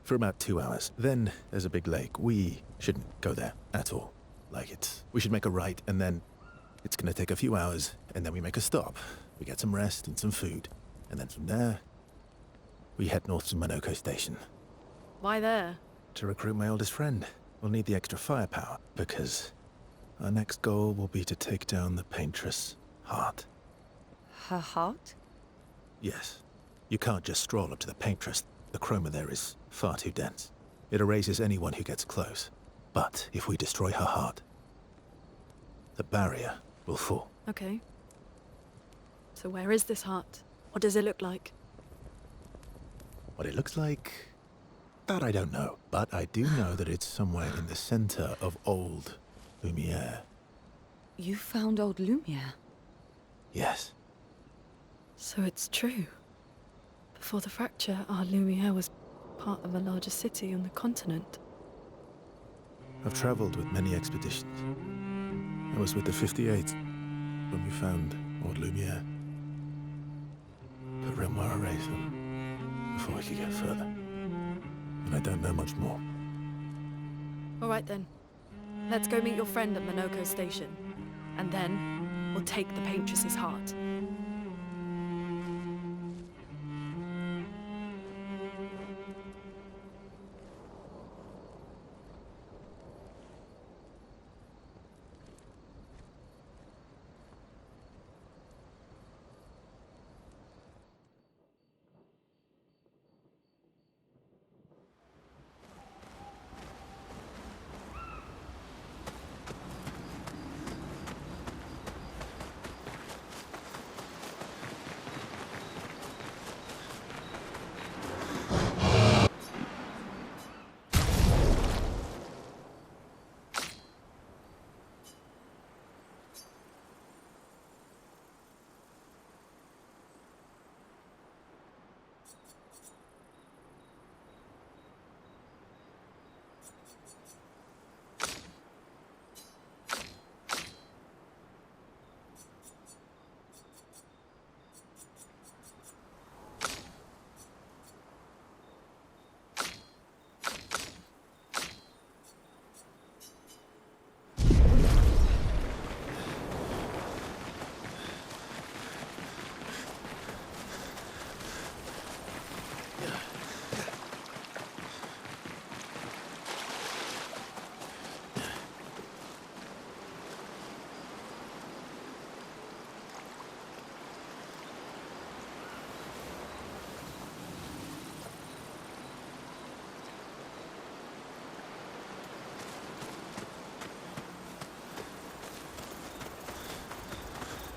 for about 2 hours. Then there's a big lake. We shouldn't go there at all. We should make a right, and then it's gonna take a few hours, and then we make a stop. We get some rest and some food. And then from there, we head north to Monoko Station. Why there? To recruit my oldest friend. We'll need the extra firepower, because our next goal will be to take down the Paintress' heart. Her heart? Yes. You can't just stroll up to the Paintress. The chroma there is far too dense. It erases anyone who gets close. But if we destroy her heart, the barrier will fall. Okay. So where is this heart? What does it look like? What it looks like, that I don't know. But I do know that it's somewhere in the center of old Lumiere. You found old Lumiere? Yes. So it's true. Before the fracture, our Lumiere was part of a larger city on the continent. I've traveled with many expeditions. I was with the 58th when we found old Lumiere. But Renoir erased them before we could get further. And I don't know much more. All right then. Let's go meet your friend at Monoko Station. And then we'll take the Paintress's heart.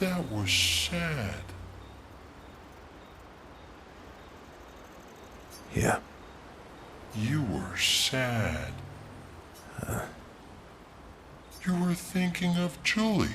That was sad. Yeah. You were sad. You were thinking of Julie.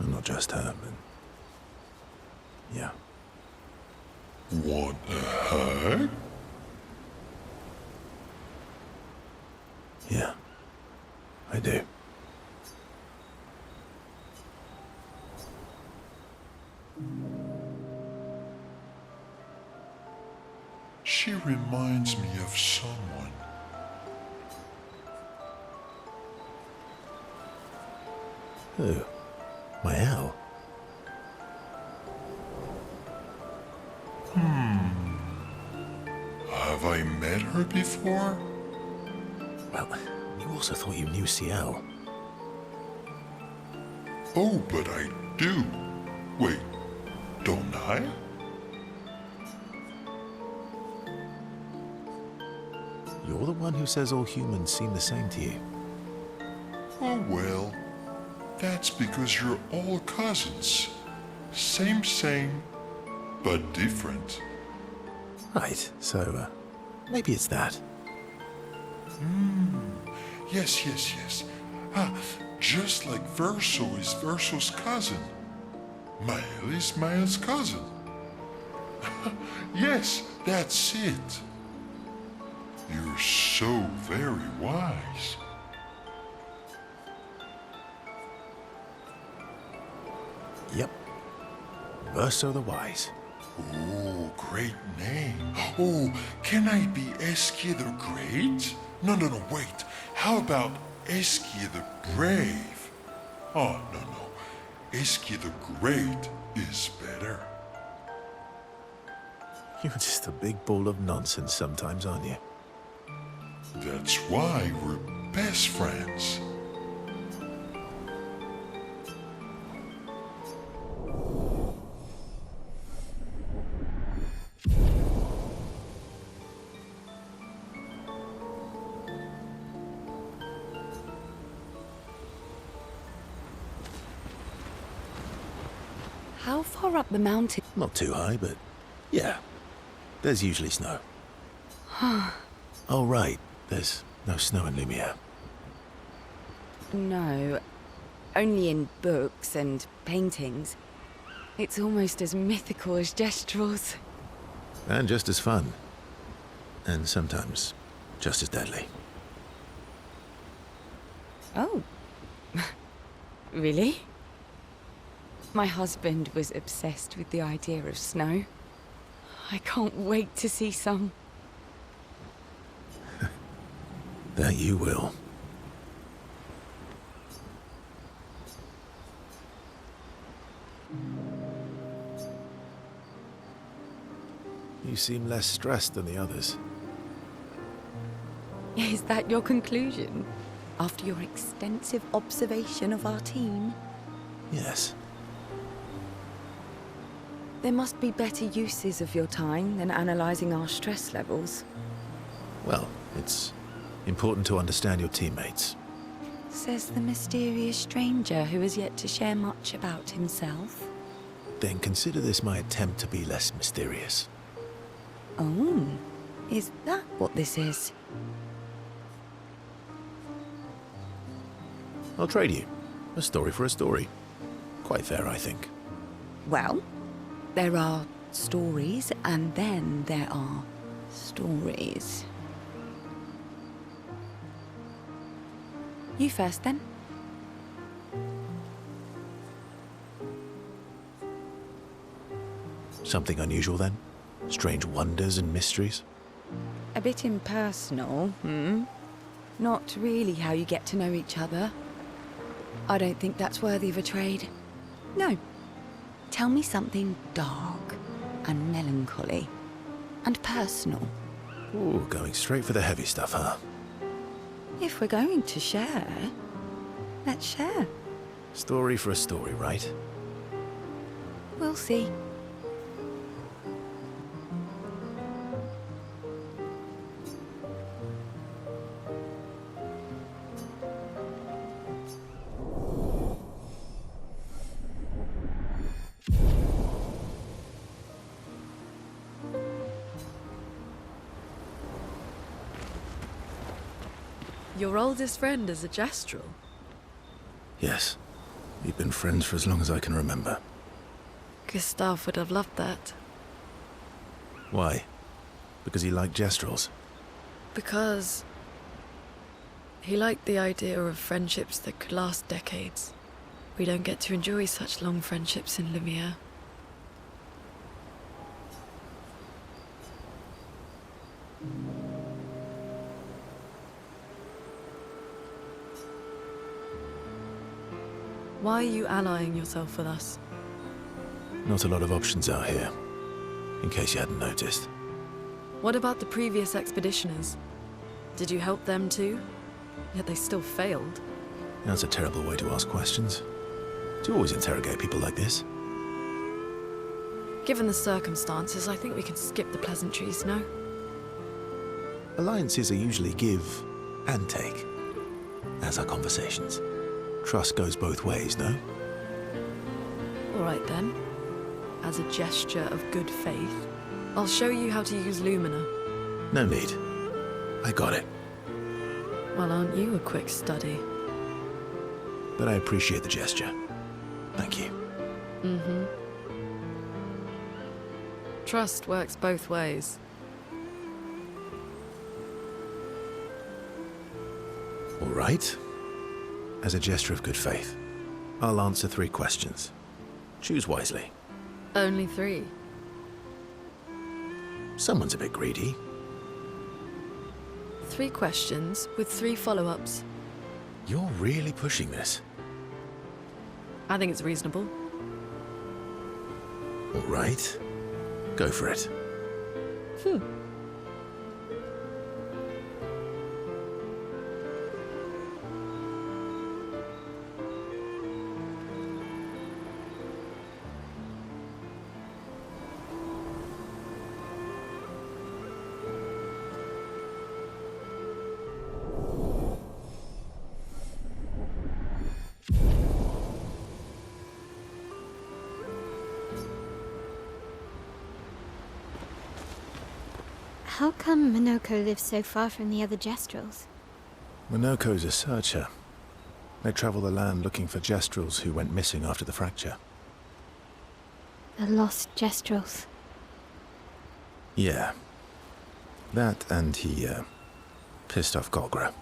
And not just her, but... yeah. Want a hug? Yeah. I do. She reminds me of someone. Who? My owl? Have I met her before? Well, you also thought you knew CL. Oh, but I do. Wait, don't I? You're the one who says all humans seem the same to you. Oh well, that's because you're all cousins. Same, but different. Right, so, maybe it's that. Yes. Just like Verso is Verso's cousin. Mael is Mael's cousin. Yes, that's it. You're so very wise. Yep. Verso the Wise. Oh, great name. Oh, can I be Eskia the Great? No, wait. How about Eskia the Brave? Oh, no. Eskia the Great is better. You're just a big ball of nonsense sometimes, aren't you? That's why we're best friends. How far up the mountain? Not too high, but yeah. There's usually snow. Oh, right. There's no snow in Lumiere. No, only in books and paintings. It's almost as mythical as Gestrels. And just as fun. And sometimes just as deadly. Oh. Really? My husband was obsessed with the idea of snow. I can't wait to see some. That you will. You seem less stressed than the others. Is that your conclusion? After your extensive observation of our team? Yes. There must be better uses of your time than analysing our stress levels. Well, it's important to understand your teammates. Says the mysterious stranger who has yet to share much about himself. Then consider this my attempt to be less mysterious. Oh, is that what this is? I'll trade you. A story for a story. Quite fair, I think. Well, there are stories, and then there are stories. You first, then. Something unusual, then? Strange wonders and mysteries? A bit impersonal, Not really how you get to know each other. I don't think that's worthy of a trade. No. Tell me something dark and melancholy and personal. Ooh, going straight for the heavy stuff, huh? If we're going to share, let's share. Story for a story, right? We'll see. Your oldest friend is a Gestrel. Yes. We've been friends for as long as I can remember. Gustav would have loved that. Why? Because he liked Gestrels? Because he liked the idea of friendships that could last decades. We don't get to enjoy such long friendships in Lumiere. Why are you allying yourself with us? Not a lot of options out here, in case you hadn't noticed. What about the previous expeditioners? Did you help them too? Yet they still failed. That's a terrible way to ask questions. Do you always interrogate people like this? Given the circumstances, I think we can skip the pleasantries, no? Alliances are usually give and take, as are conversations. Trust goes both ways, no? All right then. As a gesture of good faith, I'll show you how to use Lumina. No need. I got it. Well, aren't you a quick study? But I appreciate the gesture. Thank you. Mm-hmm. Trust works both ways. All right. As a gesture of good faith, I'll answer 3 questions. Choose wisely. Only 3. Someone's a bit greedy. 3 questions with 3 follow-ups. You're really pushing this. I think it's reasonable. All right. Go for it. How come Minoko lives so far from the other Jestrels? Minoko's a searcher. They travel the land looking for Jestrels who went missing after the fracture. The lost Jestrels. Yeah. That and he, pissed off Golgra.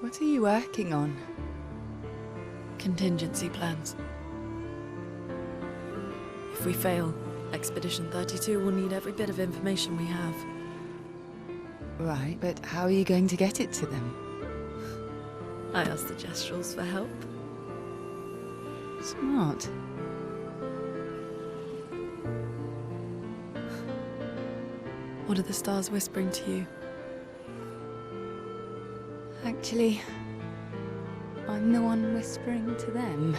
What are you working on? Contingency plans. If we fail, Expedition 32 will need every bit of information we have. Right, but how are you going to get it to them? I asked the Jestrels for help. Smart. What are the stars whispering to you? Actually, I'm the one whispering to them.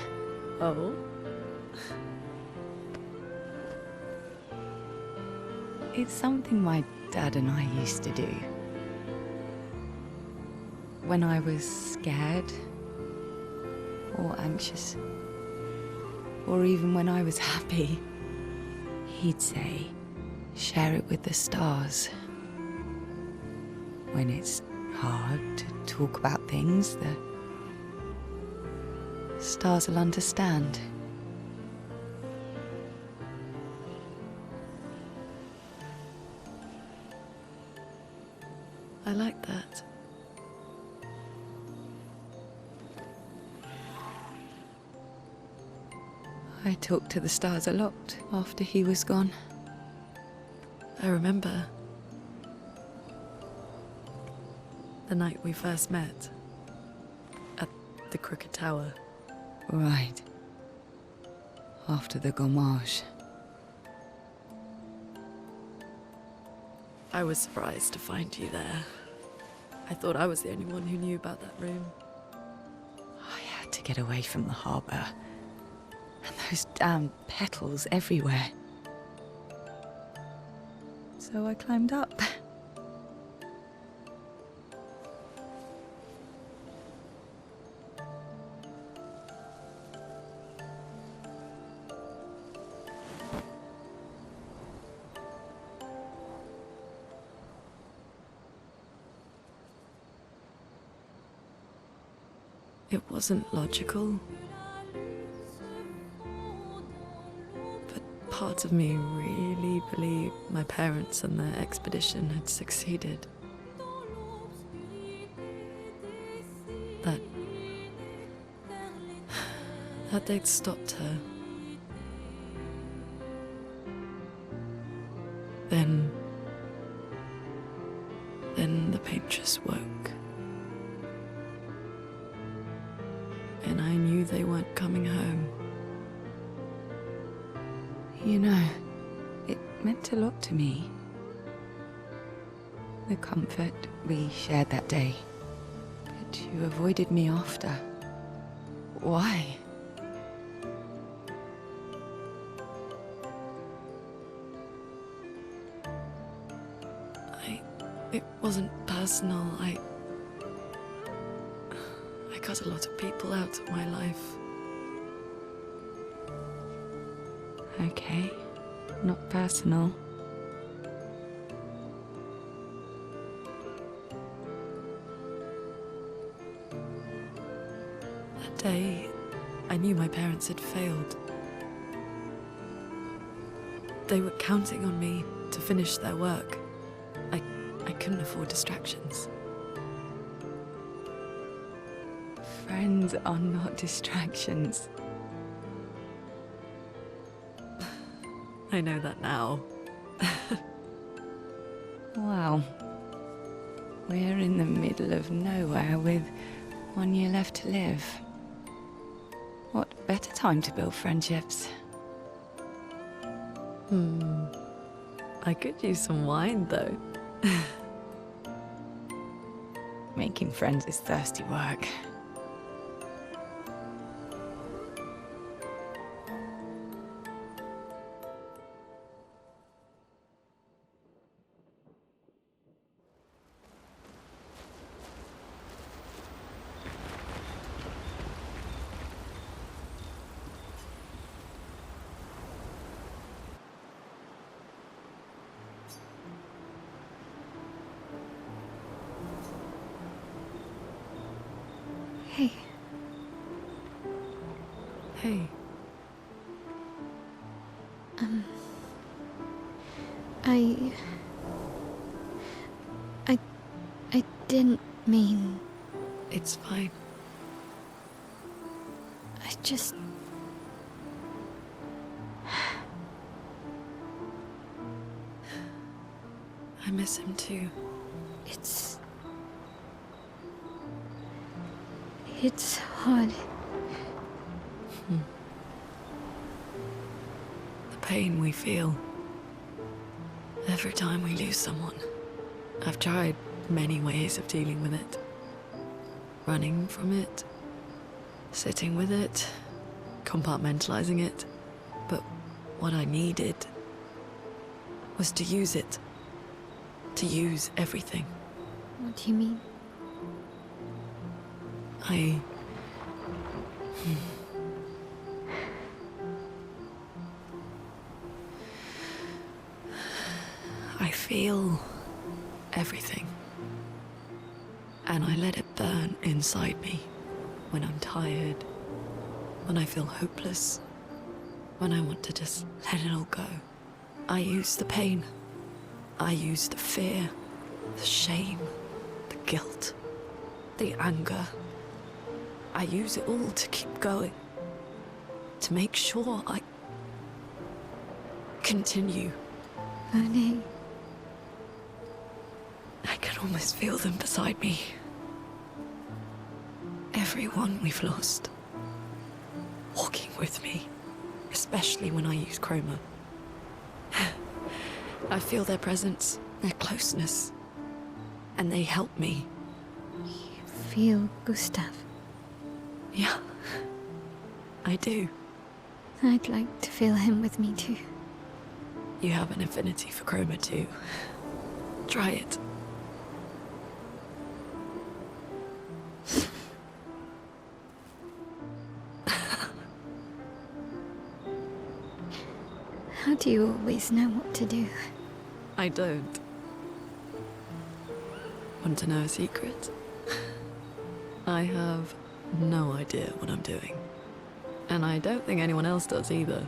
Oh? It's something my dad and I used to do. When I was scared, or anxious, or even when I was happy, he'd say, share it with the stars. When it's hard to talk about things, the stars will understand. I like that. I talked to the stars a lot after he was gone. I remember. The night we first met. At the Crooked Tower. Right. After the gommage. I was surprised to find you there. I thought I was the only one who knew about that room. I had to get away from the harbour. And those damn petals everywhere. So I climbed up. It wasn't logical. But parts of me really believed my parents and their expedition had succeeded. that they'd stopped her. Then the pain just woke. And I knew they weren't coming home. You know, it meant a lot to me. The comfort we shared that day. But you avoided me after. Why? It wasn't personal. I cut a lot of people out of my life. Okay, not personal. That day, I knew my parents had failed. They were counting on me to finish their work. I couldn't afford distractions. Friends are not distractions. I know that now. Wow. We're in the middle of nowhere with 1 year left to live. What better time to build friendships? I could use some wine, though. Making friends is thirsty work. Hey, Hey, I didn't mean. it's fine. I just. I miss him too. It's hard. The pain we feel every time we lose someone. I've tried many ways of dealing with it. Running from it, sitting with it, compartmentalizing it. But what I needed was to use it. To use everything. What do you mean? I feel everything. And I let it burn inside me when I'm tired, when I feel hopeless, when I want to just let it all go. I use the pain. I use the fear, the shame, the guilt, the anger. I use it all to keep going, to make sure I continue. Monet, I can almost feel them beside me. Everyone we've lost, walking with me, especially when I use chroma. I feel their presence, their closeness, and they help me. feel Gustav. Yeah, I do. I'd like to feel him with me too. You have an affinity for chroma too. Try it. How do you always know what to do? I don't. Want to know a secret? I have no idea what I'm doing. And I don't think anyone else does either.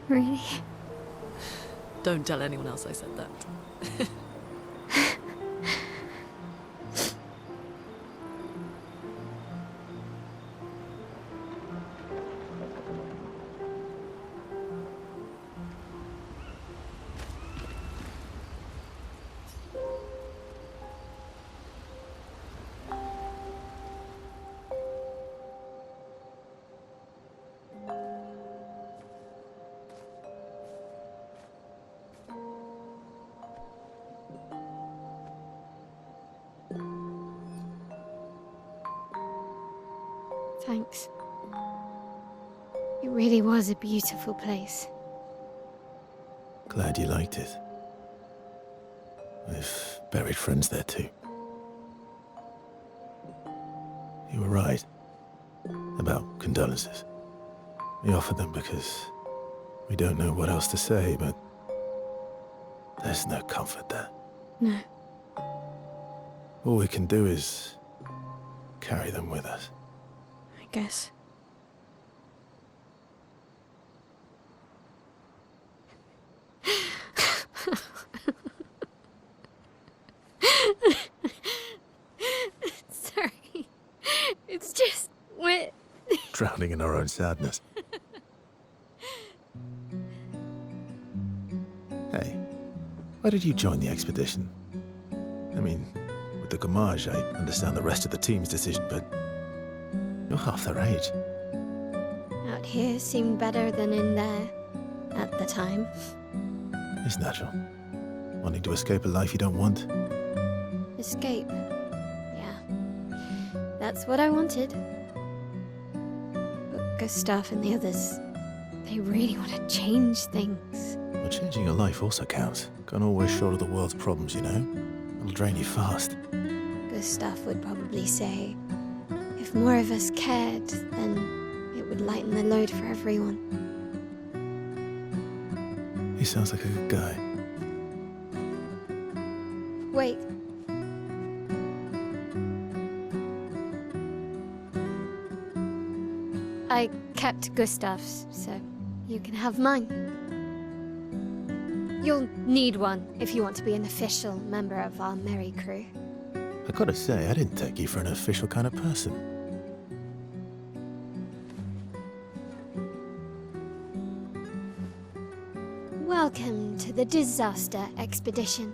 Really? Don't tell anyone else I said that. Thanks. It really was a beautiful place. Glad you liked it. We've buried friends there too. You were right about condolences. We offered them because we don't know what else to say, but there's no comfort there. No. All we can do is carry them with us. I guess. Sorry. It's just wet. Drowning in our own sadness. Hey, why did you join the expedition? I mean, with the Gamage, I understand the rest of the team's decision, but you're half their age. Out here seemed better than in there at the time. It's natural. Wanting to escape a life you don't want. Escape. Yeah. That's what I wanted. But Gustav and the others, they really want to change things. But changing your life also counts. Can't always shoulder the world's problems, you know? It'll drain you fast. Gustav would probably say, if more of us cared, then it would lighten the load for everyone. He sounds like a good guy. Wait. I kept Gustav's, so you can have mine. You'll need one if you want to be an official member of our merry crew. I gotta say, I didn't take you for an official kind of person. Welcome to the disaster expedition.